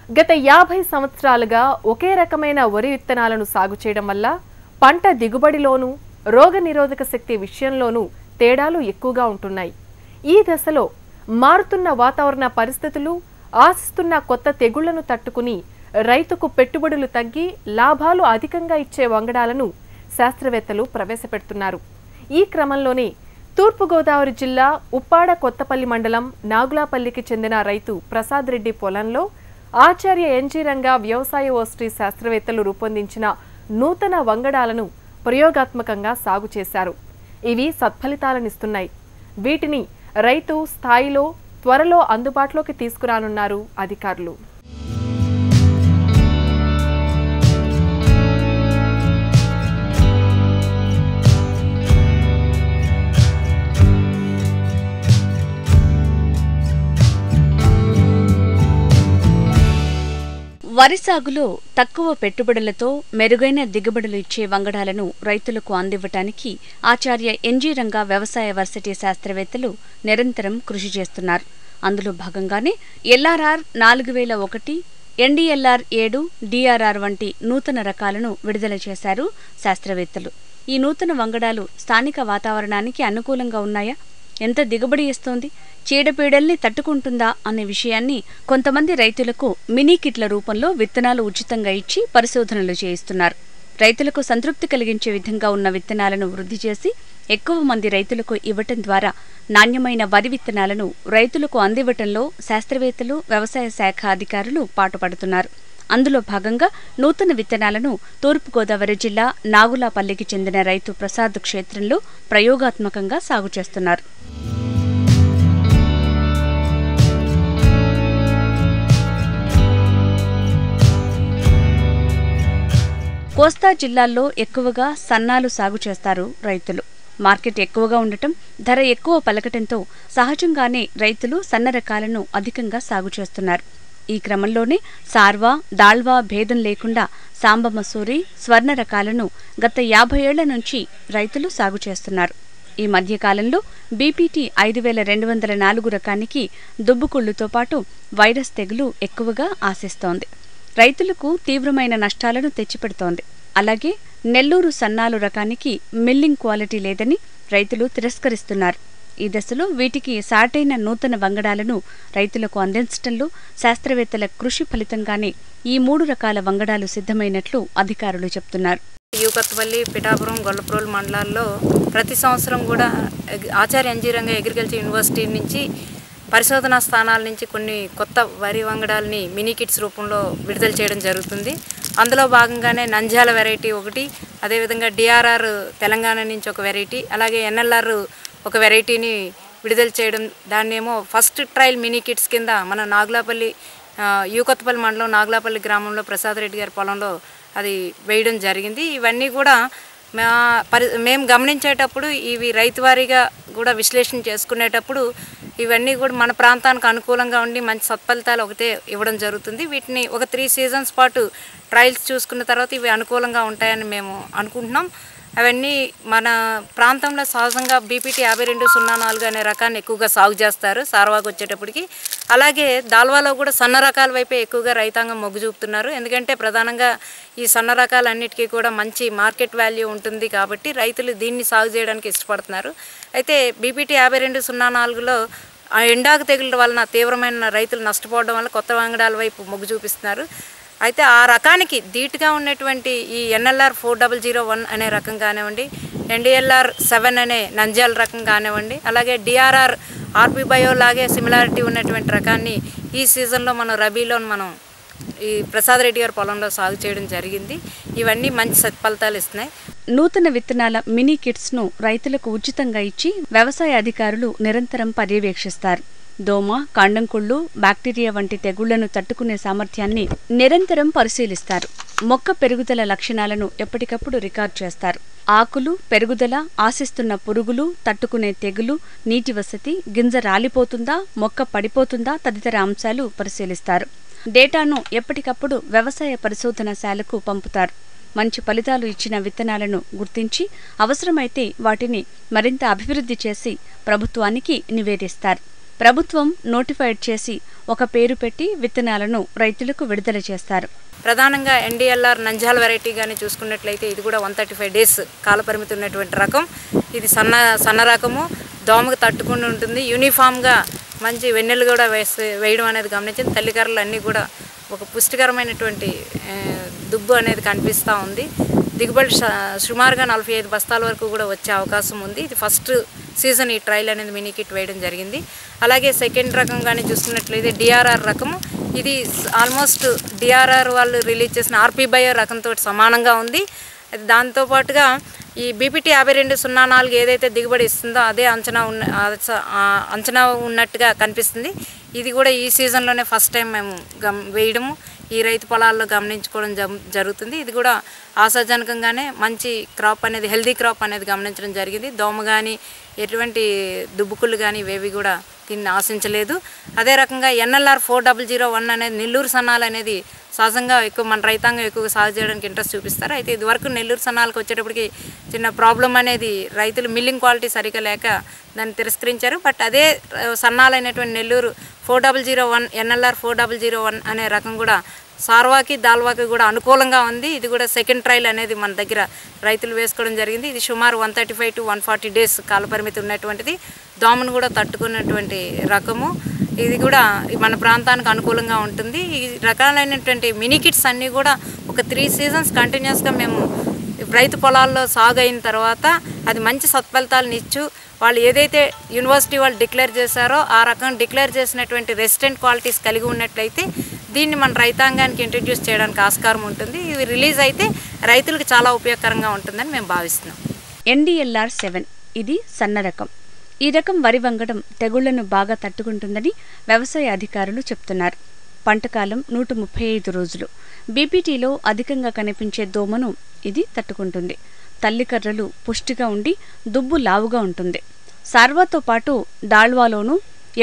గత 50 సంవత్సరాలుగా ఒకే రకమైన వరి విత్తనాలను సాగు చేయడం వల్ల పంట దిగుబడిలోనూ రోగనిరోధక శక్తి విషయంలోనూ తేడాలు ఎక్కువగా ఉంటున్నాయి. ఈ దశలో మారుతున్న వాతావరణ పరిస్థితులు, ఆశిస్తున్న కొత్త తెగుళ్లను తట్టుకుని రైతుకు పెట్టుబడులు తగ్గి లాభాలు అధికంగా ఇచ్చే వంగడాలను శాస్త్రవేత్తలు ప్రవేశపెడుతున్నారు. ఈ క్రమంలోనే తూర్పుగోదావరి జిల్లా ఉప్పాడ కొత్తపల్లి మండలం నాగులాపల్లికి చెందిన రైతు ప్రసాద్ రెడ్డి పొలంలో ఆచార్య ఎన్జీ రంగా వ్యవసాయ యూనివర్సిటీ శాస్త్రవేత్తలు రూపొందించిన నూతన వంగడాలను ప్రయోగాత్మకంగా సాగు చేశారు. ఇవి సత్ఫలితాలనిస్తున్నాయి. వీటిని రైతు స్థాయిలో త్వరలో అందుబాటులోకి తీసుకురానున్నారు అధికారులు. వరి సాగులో తక్కువ పెట్టుబడులతో మెరుగైన దిగుబడులు ఇచ్చే వంగడాలను రైతులకు అందివ్వటానికి ఆచార్య ఎన్జీ రంగా వ్యవసాయ వర్సిటీ శాస్త్రవేత్తలు నిరంతరం కృషి చేస్తున్నారు. అందులో భాగంగానే ఎల్ఆర్ఆర్ 4001, ఎన్డీఎల్ఆర్ 7, డిఆర్ఆర్ వంటి నూతన రకాలను విడుదల చేశారు శాస్త్రవేత్తలు. ఈ నూతన వంగడాలు స్థానిక వాతావరణానికి అనుకూలంగా ఉన్నాయా, ఎంత దిగుబడి ఇస్తోంది, చీడపీడల్ని తట్టుకుంటుందా అనే విషయాన్ని కొంతమంది రైతులకు మినీ కిట్ల రూపంలో విత్తనాలు ఉచితంగా ఇచ్చి పరిశోధనలు చేయిస్తున్నారు. రైతులకు సంతృప్తి కలిగించే విధంగా ఉన్న విత్తనాలను వృద్ధి చేసి ఎక్కువ మంది రైతులకు ఇవ్వటం ద్వారా నాణ్యమైన వరి విత్తనాలను రైతులకు అందివ్వటంలో శాస్త్రవేత్తలు, వ్యవసాయ శాఖ అధికారులు పాటుపడుతున్నారు. అందులో భాగంగా నూతన విత్తనాలను తూర్పుగోదావరి జిల్లా నాగులాపల్లికి చెందిన రైతు ప్రసాద్ క్షేత్రంలో ప్రయోగాత్మకంగా సాగు చేస్తున్నారు. కోస్తా జిల్లాల్లో ఎక్కువగా సన్నాలు సాగు చేస్తారు రైతులు. మార్కెట్ ఎక్కువగా ఉండటం, ధర ఎక్కువ పలకటంతో సహజంగానే రైతులు సన్న రకాలను అధికంగా సాగు చేస్తున్నారు. ఈ క్రమంలోనే సార్వా, దాళ్వా భేదం లేకుండా సాంబ మసూరి, స్వర్ణ రకాలను గత 50 ఏళ్ల నుంచి రైతులు సాగు చేస్తున్నారు. ఈ మధ్యకాలంలో బీపీటీ 5204 రకానికి దుబ్బుకుళ్లుతో పాటు వైరస్ తెగులు ఎక్కువగా ఆశిస్తోంది. రైతులకు తీవ్రమైన నష్టాలను తెచ్చిపెడుతోంది. అలాగే నెల్లూరు సన్నాలు రకానికి మిల్లింగ్ క్వాలిటీ లేదని రైతులు తిరస్కరిస్తున్నారు. ఈ దశలో వీటికి సాటైన నూతన వంగడాలను రైతులకు అందించడంలో శాస్త్రవేత్తల కృషి ఫలితంగానే ఈ 3 రకాల వంగడాలు సిద్ధమైనట్లు అధికారులు చెబుతున్నారు. యూకత్పల్లి, పిఠాపురం, గొల్లప్రోలు మండలాల్లో ప్రతి సంవత్సరం కూడా ఆచార్య ఎన్జీ రంగా అగ్రికల్చర్ యూనివర్సిటీ నుంచి పరిశోధనా స్థానాల నుంచి కొన్ని కొత్త వరి వంగడాలని మినీ కిట్స్ రూపంలో విడుదల చేయడం జరుగుతుంది. అందులో భాగంగానే నంద్యాల వెరైటీ ఒకటి, అదేవిధంగా డిఆర్ఆర్ తెలంగాణ నుంచి ఒక వెరైటీ, అలాగే ఎన్ఎల్ఆర్ ఒక వెరైటీని విడుదల చేయడం, దాన్నేమో ఫస్ట్ ట్రయల్ మినీ కిట్స్ కింద మన నాగులాపల్లి యూకత్పల్లి మండలం నాగులాపల్లి గ్రామంలో ప్రసాద్ రెడ్డి గారి పొలంలో అది వేయడం జరిగింది. ఇవన్నీ కూడా మేము గమనించేటప్పుడు ఇవి రైతువారీగా కూడా విశ్లేషణ చేసుకునేటప్పుడు ఇవన్నీ కూడా మన ప్రాంతానికి అనుకూలంగా ఉండి మంచి సత్ఫలితాలు ఒకటే ఇవ్వడం జరుగుతుంది. వీటిని ఒక 3 సీజన్స్ పాటు ట్రయల్స్ చూసుకున్న తర్వాత ఇవి అనుకూలంగా ఉంటాయని మేము అనుకుంటున్నాం. అవన్నీ మన ప్రాంతంలో సహజంగా బీపీటీ 5204 అనే రకాన్ని ఎక్కువగా సాగు చేస్తారు సార్వాకు వచ్చేటప్పటికి. అలాగే దాల్వాలో కూడా సన్న రకాల వైపే ఎక్కువగా రైతాంగం మొగ్గు చూపుతున్నారు. ఎందుకంటే ప్రధానంగా ఈ సన్న రకాలన్నిటికీ కూడా మంచి మార్కెట్ వాల్యూ ఉంటుంది కాబట్టి రైతులు దీన్ని సాగు చేయడానికి ఇష్టపడుతున్నారు. అయితే బీపీటీ 5204లో ఎండాకు తెగుళ్ళ వలన తీవ్రమైన రైతులు నష్టపోవడం వల్ల కొత్త వంగడాల వైపు మొగ్గు చూపిస్తున్నారు. అయితే ఆ రకానికి ధీటుగా ఉన్నటువంటి ఈ ఎన్ఎల్ఆర్ 4001 అనే రకం కానివ్వండి, ఎన్డీఎల్ఆర్ 7 అనే నంద్యాల రకం కానివ్వండి, అలాగే డిఆర్ఆర్ ఆర్పీ బయో లాగే సిమిలారిటీ ఉన్నటువంటి రకాన్ని ఈ సీజన్లో మనం రబీలో మనం ఈ ప్రసాద్ రెడ్డి గారి పొలంలో సాగు చేయడం జరిగింది. ఇవన్నీ మంచి సత్ఫలితాలు ఇస్తున్నాయి. నూతన విత్తనాల మినీ కిట్స్ ను రైతులకు ఉచితంగా ఇచ్చి వ్యవసాయ అధికారులు నిరంతరం పర్యవేక్షిస్తారు. దోమ, కాండంకుళ్ళు, బ్యాక్టీరియా వంటి తెగుళ్లను తట్టుకునే సామర్థ్యాన్ని నిరంతరం పరిశీలిస్తారు. మొక్క పెరుగుదల లక్షణాలను ఎప్పటికప్పుడు రికార్డు చేస్తారు. ఆకులు పెరుగుదల, ఆశిస్తున్న పురుగులు, తట్టుకునే తెగులు, నీటి వసతి, గింజ రాలిపోతుందా, మొక్క పడిపోతుందా తదితర అంశాలు పరిశీలిస్తారు. డేటాను ఎప్పటికప్పుడు వ్యవసాయ పరిశోధనశాలకు పంపుతారు. మంచి ఫలితాలు ఇచ్చిన విత్తనాలను గుర్తించి అవసరమైతే వాటిని మరింత అభివృద్ధి చేసి ప్రభుత్వానికి నివేదిస్తారు. ప్రభుత్వం నోటిఫైడ్ చేసి ఒక పేరు పెట్టి విత్తనాలను రైతులకు విడుదల చేస్తారు. ప్రధానంగా NDLR నంజాల వెరైటీ కానీ చూసుకున్నట్లయితే ఇది కూడా 135 డేస్ కాలపరిమితి ఉన్నటువంటి రకం. ఇది సన్న రకము, దోమకు తట్టుకుని ఉంటుంది. యూనిఫామ్గా మంచి వెన్నెలు కూడా వేయడం అనేది గమనించింది. తల్లికర్రలు అన్నీ కూడా ఒక పుష్టికరమైనటువంటి దుబ్బు అనేది కనిపిస్తూ ఉంది. దిగుబడి సుమారుగా 45 బస్తాల వరకు కూడా వచ్చే అవకాశం ఉంది. ఇది ఫస్ట్ సీజన్ ఈ ట్రయల్ అనేది మినీ కిట్ వేయడం జరిగింది. అలాగే సెకండ్ రకం కానీ చూసుకున్నట్లయితే DRR రకము. ఇది ఆల్మోస్ట్ DRR వాళ్ళు రిలీజ్ చేసిన RP బయో రకంతో సమానంగా ఉంది. దాంతోపాటుగా ఈ BPT 5204 ఏదైతే దిగుబడి ఇస్తుందో అదే అంచనా ఉన్నట్టుగా కనిపిస్తుంది. ఇది కూడా ఈ సీజన్లోనే ఫస్ట్ టైం మేము వేయడము ఈ రైతు పొలాల్లో గమనించుకోవడం జరుగుతుంది. ఇది కూడా ఆశాజనకంగానే మంచి క్రాప్ అనేది, హెల్దీ క్రాప్ అనేది గమనించడం జరిగింది. దోమ కానీ ఎటువంటి దుబ్బుకుళ్ళు కానీ ఇవేవి కూడా దీన్ని ఆశించలేదు. అదే రకంగా NLR 4001 అనేది నెల్లూరు సన్నాలు అనేది సహజంగా ఎక్కువ మన రైతాంగం ఎక్కువగా సాగు చేయడానికి ఇంట్రెస్ట్ చూపిస్తారు. అయితే ఇదివరకు నెల్లూరు సన్నాలకు వచ్చేటప్పటికి చిన్న ప్రాబ్లం అనేది రైతులు మిల్లింగ్ క్వాలిటీ సరిగా లేక దాన్ని తిరస్కరించారు. బట్ అదే సన్నాలైనటువంటి నెల్లూరు 4001 NLR 4001 అనే రకం కూడా సార్వాకి దాల్వాకి కూడా అనుకూలంగా ఉంది. ఇది కూడా సెకండ్ ట్రయల్ అనేది మన దగ్గర రైతులు వేసుకోవడం జరిగింది. ఇది సుమారు 135 to 140 డేస్ కాలపరిమితి ఉన్నటువంటిది. దోమను కూడా తట్టుకున్నటువంటి రకము. ఇది కూడా మన ప్రాంతానికి అనుకూలంగా ఉంటుంది. ఈ రకాలైనటువంటి మినీ కిట్స్ అన్నీ కూడా ఒక 3 సీజన్స్ కంటిన్యూస్గా మేము రైతు పొలాల్లో సాగు అయిన తర్వాత అది మంచి సత్ఫలితాలను ఇచ్చు వాళ్ళు ఏదైతే యూనివర్సిటీ వాళ్ళు డిక్లేర్ చేశారో ఆ రకం డిక్లేర్ చేసినటువంటి రెసిస్టెంట్ క్వాలిటీస్ కలిగి ఉన్నట్లయితే దీన్ని మన రైతాంగానికి ఇంట్రడ్యూస్ చేయడానికి ఆస్కారం ఉంటుంది. ఇవి రిలీజ్ అయితే రైతులకు చాలా ఉపయోగకరంగా ఉంటుందని మేము భావిస్తున్నాం. NDLR 7 ఇది సన్న రకం. ఈ రకం వరి వంగడం తెగుళ్లను బాగా తట్టుకుంటుందని వ్యవసాయ అధికారులు చెప్తున్నారు. పంటకాలం 135 రోజులు. BPTలో అధికంగా కనిపించే దోమను ఇది తట్టుకుంటుంది. తల్లికర్రలు పుష్టిగా ఉండి దుబ్బు లావుగా ఉంటుంది. సార్వాతో పాటు డాళ్వాలోనూ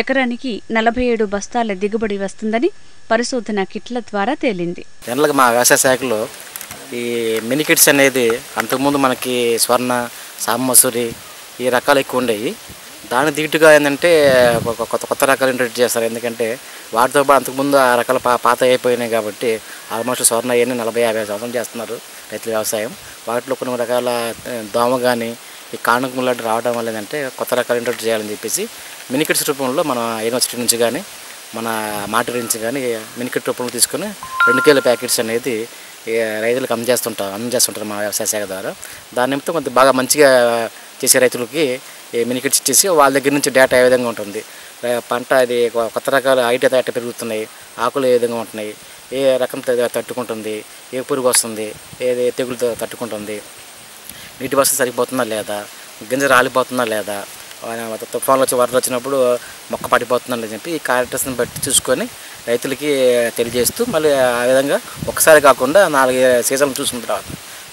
ఎకరానికి 47 బస్తాల దిగుబడి వస్తుందని పరిశోధన కిట్ల ద్వారా తేలింది. జనరల్గా మా వ్యవసాయ శాఖలో ఈ మినీ కిట్స్ అనేది అంతకుముందు మనకి స్వర్ణ, సామసూరి ఈ రకాలు ఎక్కువ ఉండేవి. దాని దిగుటుగా ఏంటంటే కొత్త రకాలు ఇంట్రడ్యూస్ చేస్తారు. ఎందుకంటే వాటితో పాటు అంతకుముందు ఆ రకాల పాత అయిపోయినాయి కాబట్టి ఆల్మోస్ట్ స్వర్ణ అయ్యి 40-50 సంవత్సరాలు చేస్తున్నారు రైతుల వ్యవసాయం. వాటిలో కొన్ని రకాల దోమ కానీ ఈ కానుకలు లాంటి రావడం వల్ల ఏంటంటే కొత్త రకాలు ఇంట్రడ్యూస్ చేయాలని చెప్పేసి మినీ కిట్స్ రూపంలో మన యూనివర్సిటీ నుంచి కానీ మన మాటరి నుంచి కానీ మినీ కిట్ రూపంలో తీసుకొని 2 kg ప్యాకెట్స్ అనేది రైతులకు అందజేస్తుంటారు మా వ్యవసాయ శాఖ ద్వారా. దాని నిమిత్తం కొంత బాగా మంచిగా చేసే రైతులకి మినీ కిట్స్ ఇచ్చేసి వాళ్ళ దగ్గర నుంచి డేటా ఏ విధంగా ఉంటుంది, పంట అది కొత్త రకాల హైట్ ఎట్ట పెరుగుతున్నాయి, ఆకులు ఏ విధంగా ఉంటున్నాయి, ఏ రకం తట్టుకుంటుంది, ఏ పురుగు వస్తుంది, ఏ తెగులు తట్టుకుంటుంది, నీటి వసతి సరిపోతుందా లేదా, గింజ రాలిపోతుందా లేదా, తుఫాన్లు వచ్చి వరదలు వచ్చినప్పుడు మొక్క పడిపోతుందని చెప్పి ఈ క్యారెక్టర్స్ని బట్టి చూసుకొని రైతులకి తెలియజేస్తూ మళ్ళీ ఆ విధంగా ఒకసారి కాకుండా 4 సీజన్లు చూసిన తర్వాత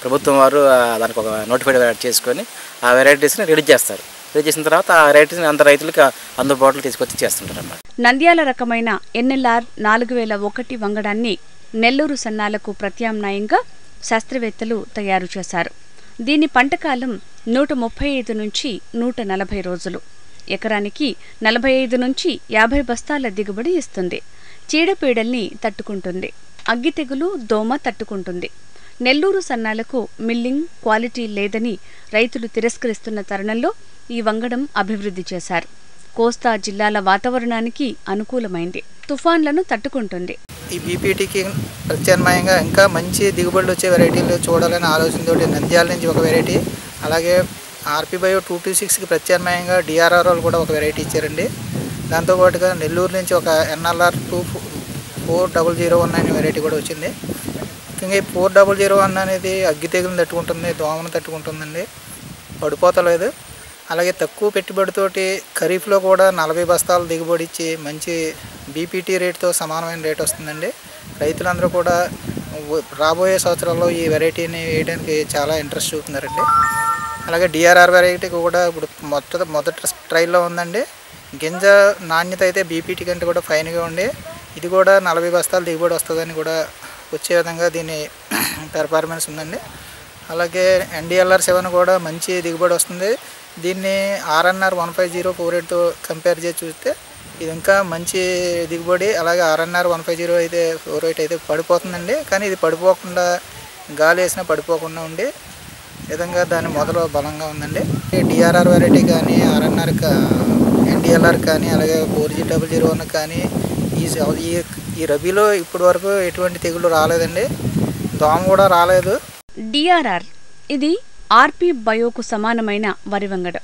ప్రభుత్వం వారు దానికి ఒక నోటిఫైడ్ చేసుకొని ఆ వెరైటీస్ని రెడీ చేస్తారు. రెడీ చేసిన తర్వాత ఆ వెరైటీస్ని అంత రైతులకి అందుబాటులో తీసుకొచ్చి చేస్తుంటారు అన్నమాట. నంద్యాల రకమైన NLR 4001 వంగడాన్ని నెల్లూరు సన్నాలకు ప్రత్యామ్నాయంగా శాస్త్రవేత్తలు తయారు చేశారు. దీని పంటకాలం 135 నుంచి 140 రోజులు. ఎకరానికి 45 నుంచి 50 బస్తాల దిగుబడి ఇస్తుంది. చీడపీడల్ని తట్టుకుంటుంది. అగ్గి తెగులు, దోమ తట్టుకుంటుంది. నెల్లూరు సన్నాలకు మిల్లింగ్ క్వాలిటీ లేదని రైతులు తిరస్కరిస్తున్న తరుణంలో ఈ వంగడం అభివృద్ధి చేశారు. కోస్తా జిల్లాల వాతావరణానికి అనుకూలమైంది. తుఫాన్లను తట్టుకుంటుంది. ఈ BPTకి ప్రత్యామ్నాయంగా ఇంకా మంచి దిగుబడులు వచ్చే వెరైటీలు చూడాలనే ఆలోచనతో నంద్యాల నుంచి ఒక వెరైటీ, అలాగే RP బయో 226కి ప్రత్యామ్నాయంగా DRR వాళ్ళు కూడా ఒక వెరైటీ ఇచ్చారండి. దాంతోపాటుగా నెల్లూరు నుంచి ఒక NLR 4001 అనే వెరైటీ కూడా వచ్చింది. ముఖ్యంగా ఈ 4001 అనేది అగ్గి తెగులను తట్టుకుంటుంది, దోమను తట్టుకుంటుందండి, పడిపోతలేదు. అలాగే తక్కువ పెట్టుబడితోటి ఖరీఫ్లో కూడా 40 బస్తాలు దిగుబడి ఇచ్చి మంచి BPT రేటుతో సమానమైన రేట్ వస్తుందండి. రైతులందరూ కూడా రాబోయే సంవత్సరాల్లో ఈ వెరైటీని వేయడానికి చాలా ఇంట్రెస్ట్ చూపుతున్నారండి. అలాగే DRR వెరైటీ కూడా ఇప్పుడు మొదటి ట్రైల్లో ఉందండి. గింజ నాణ్యత అయితే BPT కంటే కూడా ఫైన్గా ఉండి ఇది కూడా 40 బస్తాలు దిగుబడి వస్తుందని కూడా వచ్చే విధంగా దీని పెర్ఫార్మెన్స్ ఉందండి. అలాగే NDLR 7 కూడా మంచి దిగుబడి వస్తుంది. దీన్ని RNR 15048తో కంపేర్ చేసి చూస్తే ఇది ఇంకా మంచి దిగుబడి. అలాగే ఆర్ఎన్ఆర్ 150 అయితే 48 అయితే పడిపోతుందండి. కానీ ఇది పడిపోకుండా గాలి వేసినా పడిపోకుండా ఉండే విధంగా దాని మొదలు బలంగా ఉందండి. డిఆర్ఆర్ వెరైటీ కానీ ఆర్ఎన్ఆర్ ఎన్డిఎల్ఆర్ కానీ అలాగే 4G001 కానీ ఈ రబీలో ఇప్పటి వరకు ఎటువంటి తెగులు రాలేదండి. దోమ కూడా రాలేదు. డిఆర్ఆర్ ఇది ఆర్పి బయోకు సమానమైన వరి వంగడ.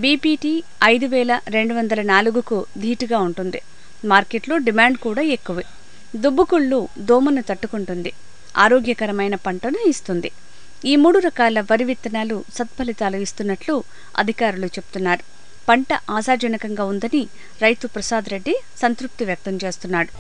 బీపీటీ 5204కు ధీటుగా ఉంటుంది. మార్కెట్లో డిమాండ్ కూడా ఎక్కువే. దుబ్బుకుళ్ళు దోమను తట్టుకుంటుంది. ఆరోగ్యకరమైన పంటను ఇస్తుంది. ఈ 3 రకాల వరి విత్తనాలు సత్ఫలితాలు ఇస్తున్నట్లు అధికారులు చెప్తున్నారు. పంట ఆశాజనకంగా ఉందని రైతు ప్రసాద్ రెడ్డి సంతృప్తి వ్యక్తం చేస్తున్నాడు.